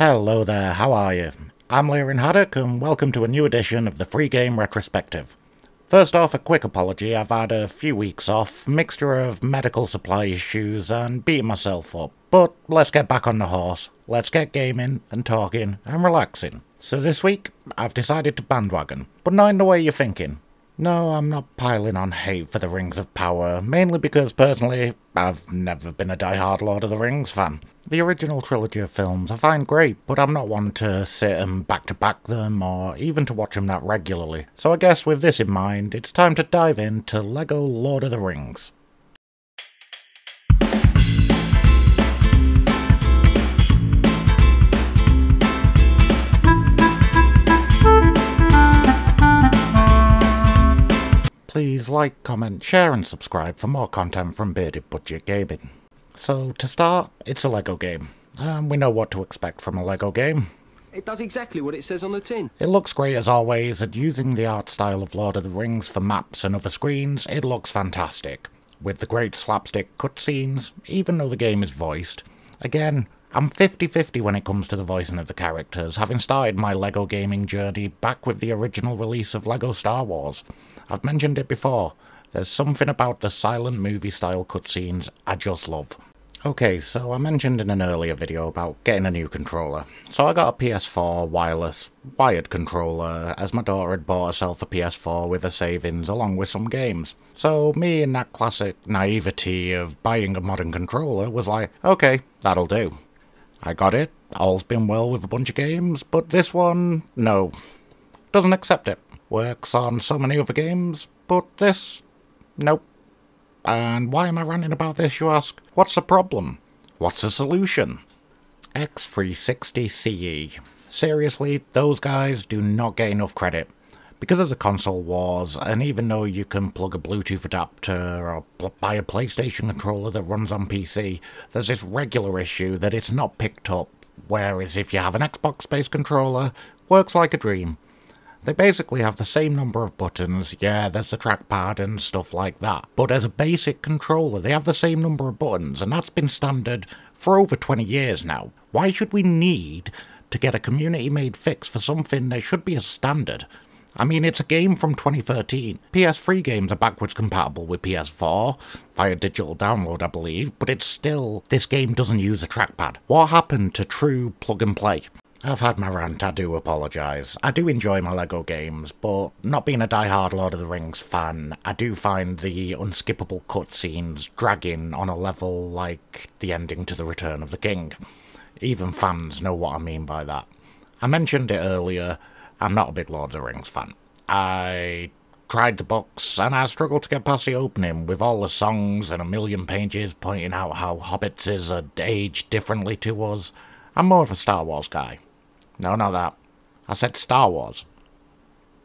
Hello there, how are you? I'm Lerin Haddock and welcome to a new edition of the free game Retrospective. First off, a quick apology. I've had a few weeks off, mixture of medical supply issues and beating myself up. But let's get back on the horse. Let's get gaming and talking and relaxing. So this week, I've decided to bandwagon, but not in the way you're thinking. No, I'm not piling on hate for the Rings of Power, mainly because personally, I've never been a die-hard Lord of the Rings fan. The original trilogy of films I find great, but I'm not one to sit and back-to-back them, or even to watch them that regularly. So I guess with this in mind, it's time to dive into LEGO Lord of the Rings. Please like, comment, share and subscribe for more content from Bearded Budget Gaming. So to start, it's a LEGO game. We know what to expect from a LEGO game. It does exactly what it says on the tin. It looks great as always, and using the art style of Lord of the Rings for maps and other screens, it looks fantastic. With the great slapstick cutscenes, even though the game is voiced. Again, I'm 50-50 when it comes to the voicing of the characters, having started my LEGO gaming journey back with the original release of LEGO Star Wars. I've mentioned it before, there's something about the silent movie style cutscenes I just love. Okay, so I mentioned in an earlier video about getting a new controller. So I got a PS4 wireless wired controller as my daughter had bought herself a PS4 with her savings along with some games. So me in that classic naivety of buying a modern controller was like, okay, that'll do. I got it, all's been well with a bunch of games, but this one, no, doesn't accept it. Works on so many other games, but this, nope. And why am I ranting about this, you ask? What's the problem? What's the solution? X360CE. Seriously, those guys do not get enough credit. Because of the console wars, and even though you can plug a Bluetooth adapter or buy a PlayStation controller that runs on PC, there's this regular issue that it's not picked up, whereas if you have an Xbox-based controller, works like a dream. They basically have the same number of buttons, yeah, there's the trackpad and stuff like that, but as a basic controller they have the same number of buttons, and that's been standard for over 20 years now. Why should we need to get a community-made fix for something that should be a standard? I mean, it's a game from 2013. PS3 games are backwards compatible with PS4, via digital download I believe, but it's still, this game doesn't use a trackpad. What happened to true plug and play? I've had my rant, I do apologise. I do enjoy my LEGO games, but not being a die-hard Lord of the Rings fan, I do find the unskippable cutscenes dragging on a level like the ending to The Return of the King. Even fans know what I mean by that. I mentioned it earlier, I'm not a big Lord of the Rings fan. I tried the books, and I struggled to get past the opening, with all the songs and a million pages pointing out how hobbits had aged differently to us. I'm more of a Star Wars guy. No, not that. I said Star Wars.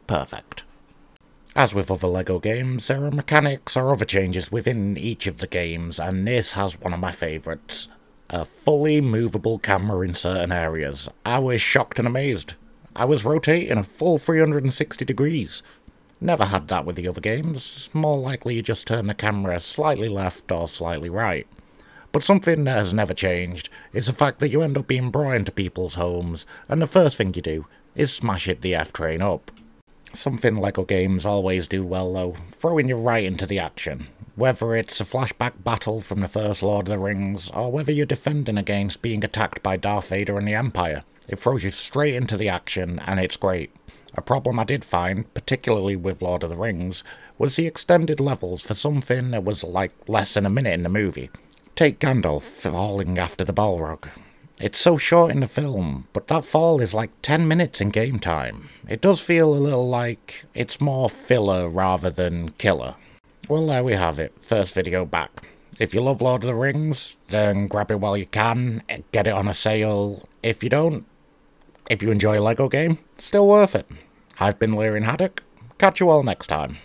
Perfect. As with other LEGO games, there are mechanics or other changes within each of the games, and this has one of my favourites. A fully movable camera in certain areas. I was shocked and amazed. I was rotating a full 360 degrees. Never had that with the other games. More likely you just turn the camera slightly left or slightly right. But something that has never changed is the fact that you end up being brought into people's homes, and the first thing you do is smash the F-train up. Something LEGO games always do well though, throwing you right into the action. Whether it's a flashback battle from the first Lord of the Rings, or whether you're defending against being attacked by Darth Vader and the Empire, it throws you straight into the action, and it's great. A problem I did find, particularly with Lord of the Rings, was the extended levels for something that was like less than a minute in the movie. Take Gandalf falling after the Balrog. It's so short in the film, but that fall is like 10 minutes in game time. It does feel a little like it's more filler rather than killer. Well, there we have it, first video back. If you love Lord of the Rings, then grab it while you can, get it on a sale. If you don't, if you enjoy a LEGO game, still worth it. I've been Lerin Haddock, catch you all next time.